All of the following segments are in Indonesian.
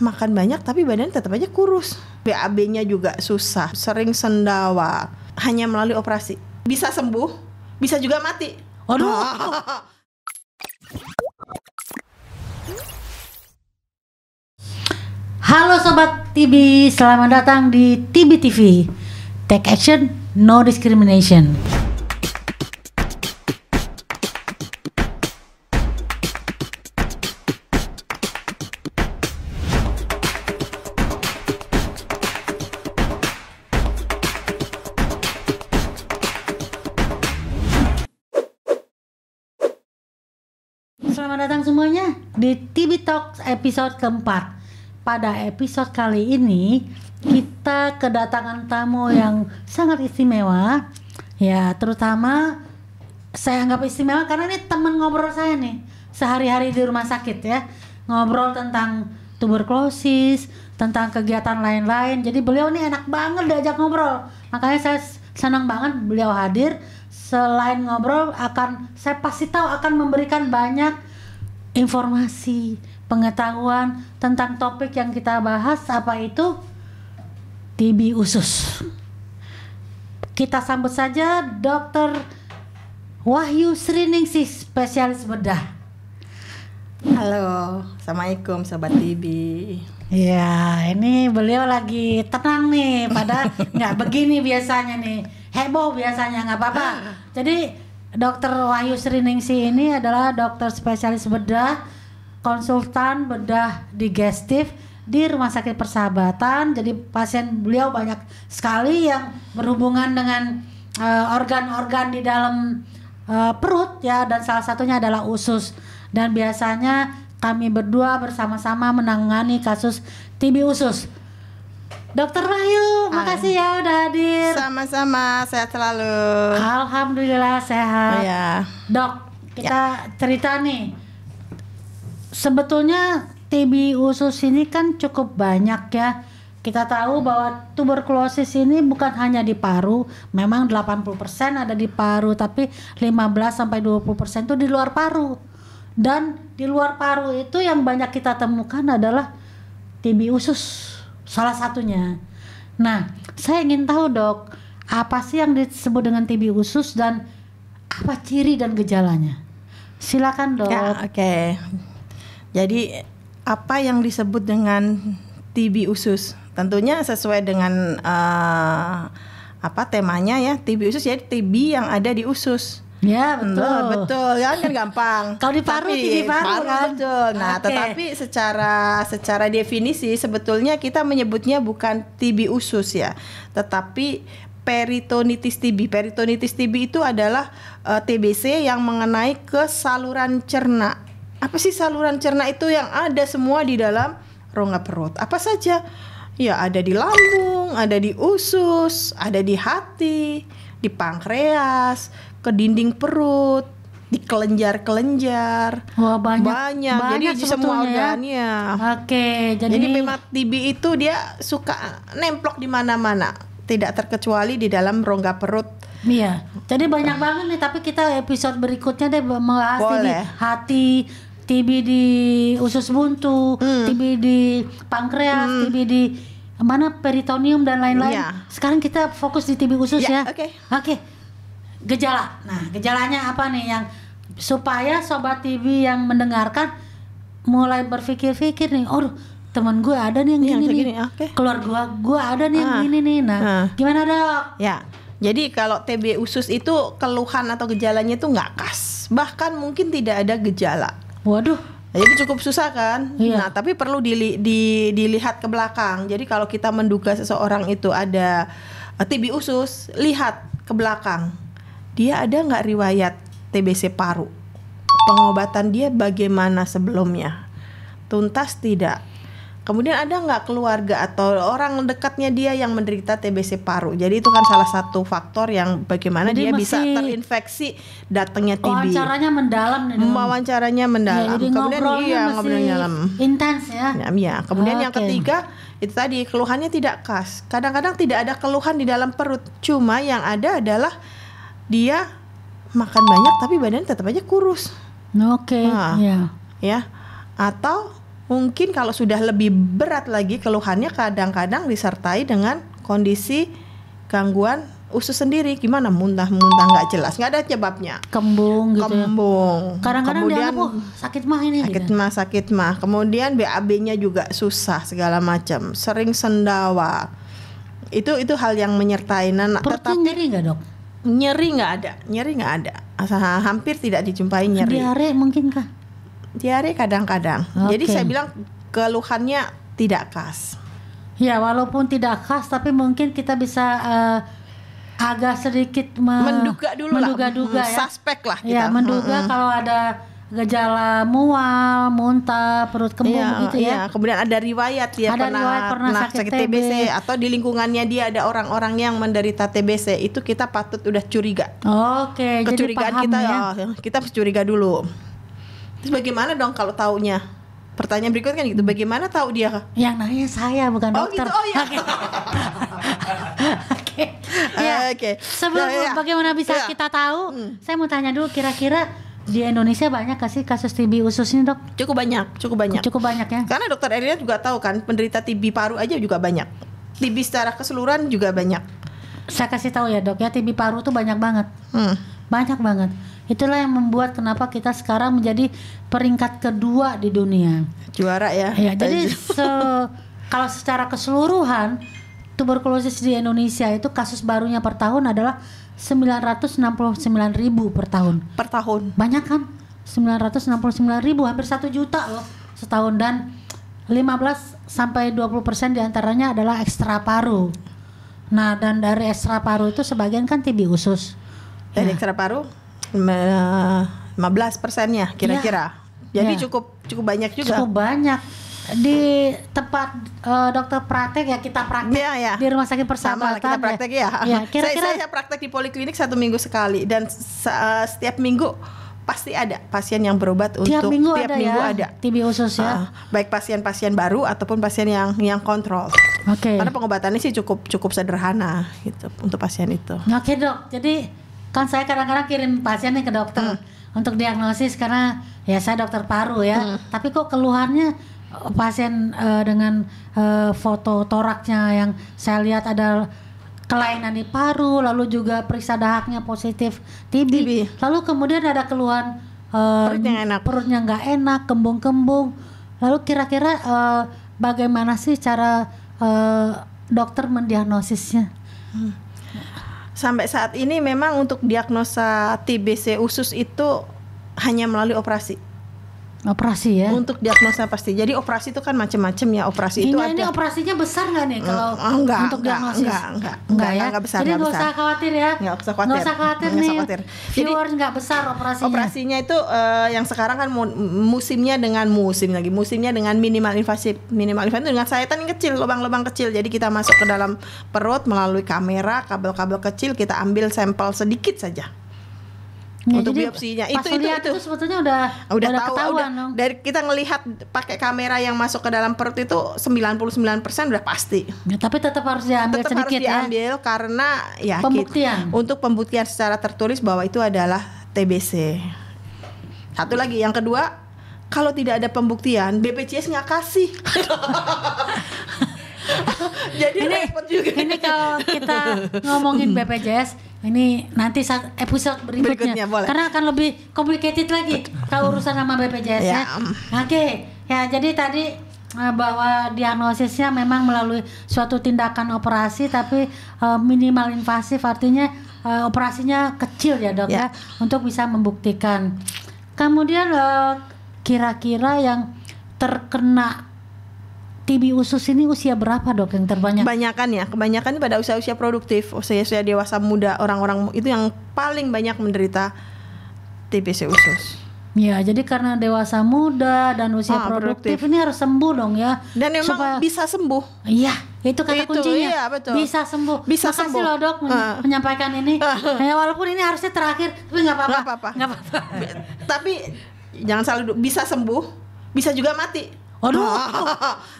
makan banyak tapi badan tetap aja kurus. BAB-nya juga susah, sering sendawa. Hanya melalui operasi bisa sembuh, bisa juga mati. Aduh. Halo Sobat TB, selamat datang di TB TV. Take action, no discrimination. Selamat datang semuanya di TB Talks episode keempat. Pada episode kali ini kita kedatangan tamu yang sangat istimewa. Ya, terutama saya anggap istimewa karena ini teman ngobrol saya nih sehari-hari di rumah sakit ya. Ngobrol tentang tuberkulosis, tentang kegiatan lain-lain. Jadi beliau ini enak banget diajak ngobrol. Makanya saya senang banget beliau hadir. Selain ngobrol saya pasti tahu akan memberikan banyak informasi, pengetahuan tentang topik yang kita bahas, apa itu TB usus. Kita sambut saja Dr. Wahyu Sriningsih, spesialis bedah. Halo, assalamualaikum Sobat TB. Ya, ini beliau lagi tenang nih, pada nggak begini biasanya nih, heboh biasanya, nggak apa-apa. Jadi Dr. Wahyu Sriningsih ini adalah dokter spesialis bedah, konsultan bedah digestif di Rumah Sakit Persahabatan. Jadi pasien beliau banyak sekali yang berhubungan dengan organ-organ di dalam perut ya, dan salah satunya adalah usus. Dan biasanya kami berdua bersama-sama menangani kasus TB usus. Dokter Wahyu, makasih ya udah hadir. Sama-sama, sehat selalu. Alhamdulillah sehat. Ya. Dok, kita cerita nih. Sebetulnya TB usus ini kan cukup banyak ya. Kita tahu bahwa tuberkulosis ini bukan hanya di paru, memang 80% ada di paru, tapi 15-20% itu di luar paru. Dan di luar paru itu yang banyak kita temukan adalah TB usus, salah satunya. Nah, saya ingin tahu dok, apa sih yang disebut dengan TB usus dan apa ciri dan gejalanya? Silakan dok. Ya, oke. Jadi apa yang disebut dengan TB usus? Tentunya sesuai dengan temanya ya, TB usus, jadi TB yang ada di usus. Ya betul. Betul ya, kan gampang. Kalau di paru, TB paru kan. Betul. Nah, tetapi secara definisi sebetulnya kita menyebutnya bukan TB usus ya, tetapi peritonitis TB. Peritonitis TB itu adalah TBC yang mengenai ke saluran cerna. Apa sih saluran cerna itu? Yang ada semua di dalam rongga perut. Apa saja? Ya, ada di lambung, ada di usus, ada di hati, di pankreas, ke dinding perut, di kelenjar-kelenjar. Wah, banyak. Jadi di semua organnya. Oke, jadi memang TB itu dia suka nemplok di mana-mana, tidak terkecuali di dalam rongga perut. Iya. Jadi banyak banget nih, tapi kita episode berikutnya deh membahas TB hati, TB di usus buntu, TB di pankreas, TB di peritoneum dan lain-lain. Ya. Sekarang kita fokus di TB usus ya. Oke. Gejala. Nah, gejalanya apa nih yang supaya sobat TB yang mendengarkan mulai berpikir-pikir nih, oh teman gue ada nih yang gini nih. Okay. Keluar gue ada nih yang gini nih. Nah, gimana dok? Ya. Jadi kalau TB usus itu keluhan atau gejalanya itu nggak khas, bahkan mungkin tidak ada gejala. Waduh. Jadi cukup susah kan? Iya. Nah, tapi perlu dilihat ke belakang. Jadi kalau kita menduga seseorang itu ada TB usus, lihat ke belakang. Dia ada nggak riwayat TBC paru? Pengobatan dia bagaimana sebelumnya? Tuntas tidak? Kemudian ada nggak keluarga atau orang dekatnya dia yang menderita TBC paru? Jadi itu kan salah satu faktor yang bagaimana dia bisa terinfeksi datangnya TB. Wawancaranya mendalam. Ya, jadi kemudian ngobrolnya dalam. Intens ya. Ya. Kemudian yang ketiga itu tadi keluhannya tidak khas. Kadang-kadang tidak ada keluhan di dalam perut. Cuma yang ada adalah dia makan banyak tapi badan tetap aja kurus. Oke. Ya. Atau Mungkin kalau sudah lebih berat lagi keluhannya kadang-kadang disertai dengan kondisi gangguan usus sendiri. Gimana, muntah-muntah nggak jelas, nggak ada penyebabnya. Kembung gitu ya. Kembung. Kadang-kadang Kemudian dianggap sakit mah ini gitu. sakit mah. Kemudian BAB-nya juga susah segala macam. Sering sendawa. Itu hal yang menyertai. Perutnya nyeri nggak, Dok? Nyeri nggak ada. Hampir tidak dijumpai nyeri. Diare mungkin kah? Diare kadang-kadang. Oke. Jadi saya bilang keluhannya tidak khas. Ya, walaupun tidak khas, tapi mungkin kita bisa agak sedikit menduga-duga ya. Suspek lah kita. Ya, menduga kalau ada gejala mual, muntah, perut kembung gitu ya. Iya. Kemudian ada riwayat dia pernah sakit TBC, atau di lingkungannya dia ada orang-orang yang menderita TBC, itu kita patut udah curiga. Oke, Kecurigaan jadi paham kita ya. Kita harus curiga dulu. Terus bagaimana dong kalau taunya? Pertanyaan berikutnya kan gitu, bagaimana tahu dia? Yang nanya saya bukan dokter. Oh gitu, Oke. Ya. Oke. Sebelum bagaimana bisa kita tahu, saya mau tanya dulu, kira-kira di Indonesia banyak gak sih kasus TB usus ini, Dok? Cukup banyak. Cukup banyak ya. Karena dokter Erina juga tahu kan, penderita TB paru aja juga banyak. TB secara keseluruhan juga banyak. Saya kasih tahu ya, Dok, ya, TB paru tuh banyak banget. Banyak banget. Itulah yang membuat kenapa kita sekarang menjadi peringkat kedua di dunia. Juara ya. Ya, jadi kalau secara keseluruhan tuberkulosis di Indonesia itu kasus barunya per tahun adalah 969.000 per tahun. Per tahun. Banyak kan? 969.000, hampir 1 juta loh setahun, dan 15-20% diantaranya adalah ekstra paru. Nah, dan dari ekstra paru itu sebagian kan TB usus. Dari ekstra paru 15%-nya kira-kira. Jadi cukup banyak juga. Cukup banyak. Di tempat dokter praktek ya, kita praktek di Rumah Sakit Persahabatan. Sama kita praktek ya. Kira-kira saya praktek di poliklinik 1 minggu sekali, dan setiap minggu pasti ada pasien yang berobat tiap untuk minggu ada TB usus ya. Baik pasien-pasien baru ataupun pasien yang kontrol. Oke. Karena pengobatannya sih cukup sederhana gitu untuk pasien itu. Oke, Dok. Jadi kan saya kadang-kadang kirim pasien nih ke dokter untuk diagnosis, karena ya saya dokter paru ya. Tapi kok keluhannya pasien dengan foto toraknya yang saya lihat ada kelainan di paru, lalu juga periksa dahaknya positif TB. Lalu kemudian ada keluhan perutnya nggak enak, kembung-kembung. Lalu kira-kira bagaimana sih cara dokter mendiagnosisnya? Sampai saat ini memang untuk diagnosa TBC usus itu hanya melalui operasi. Operasi ya. Untuk diagnosa pasti. Jadi operasi itu kan macam-macam ya. Operasi itu ini operasinya besar nggak nih kalau untuk diagnosis? Enggak ya. Enggak besar. Jadi nggak usah khawatir ya. Nggak usah khawatir nih. Viewers nggak besar operasinya. Operasinya itu yang sekarang kan musimnya dengan minimal invasif. Minimal invasif itu dengan sayatan yang kecil, lubang-lubang kecil. Jadi kita masuk ke dalam perut melalui kamera, kabel-kabel kecil, kita ambil sampel sedikit saja. Ya, untuk biopsinya itu sebetulnya udah tahu, ketahuan dong. Dari kita ngelihat pakai kamera yang masuk ke dalam perut itu 99% udah pasti. Ya, tapi tetap harus diambil sedikit harus diambil karena ya untuk pembuktian secara tertulis bahwa itu adalah TBC. Satu lagi, yang kedua, kalau tidak ada pembuktian BPJS nggak kasih. Jadi repot juga. Ini kalau kita ngomongin BPJS, ini nanti episode berikutnya boleh. Karena akan lebih complicated lagi kalau urusan sama BPJS ya. Oke. Ya, jadi tadi bahwa diagnosisnya memang melalui suatu tindakan operasi, tapi minimal invasif, artinya operasinya kecil ya, Dok ya, untuk bisa membuktikan. Kemudian kira-kira yang terkena TB usus ini usia berapa, Dok, yang terbanyak? Kebanyakan pada usia-usia produktif, usia dewasa muda, orang-orang itu yang paling banyak menderita TBC usus. Ya, jadi karena dewasa muda dan usia produktif ini harus sembuh dong ya. Dan memang bisa sembuh. Iya, itu kata kuncinya. Iya, betul. Bisa sembuh. Makasih loh, Dok, menyampaikan ini. Ya, walaupun ini harusnya terakhir, tapi nggak apa-apa. Tapi jangan selalu bisa sembuh, bisa juga mati. Aduh,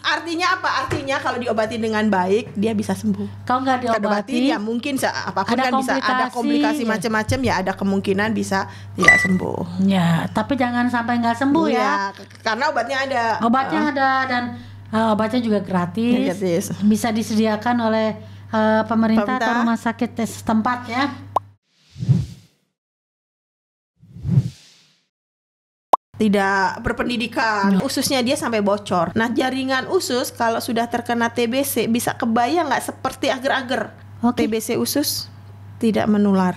Artinya apa? Artinya kalau diobati dengan baik dia bisa sembuh. kalau nggak Kalau diobati, ya mungkin apapun ada kan bisa ada komplikasi komplikasi, ya. macam-macam ya, ada kemungkinan bisa tidak sembuh. ya, tapi jangan sampai nggak sembuh ya. Karena obatnya ada. Obatnya ada dan obatnya juga gratis. Gratis. Bisa disediakan oleh pemerintah atau Pemerintah. rumah sakit setempat ya. Tidak berpendidikan, ususnya dia sampai bocor. Nah, jaringan usus kalau sudah terkena TBC bisa kebayang nggak seperti agar-agar. Oke. TBC usus tidak menular.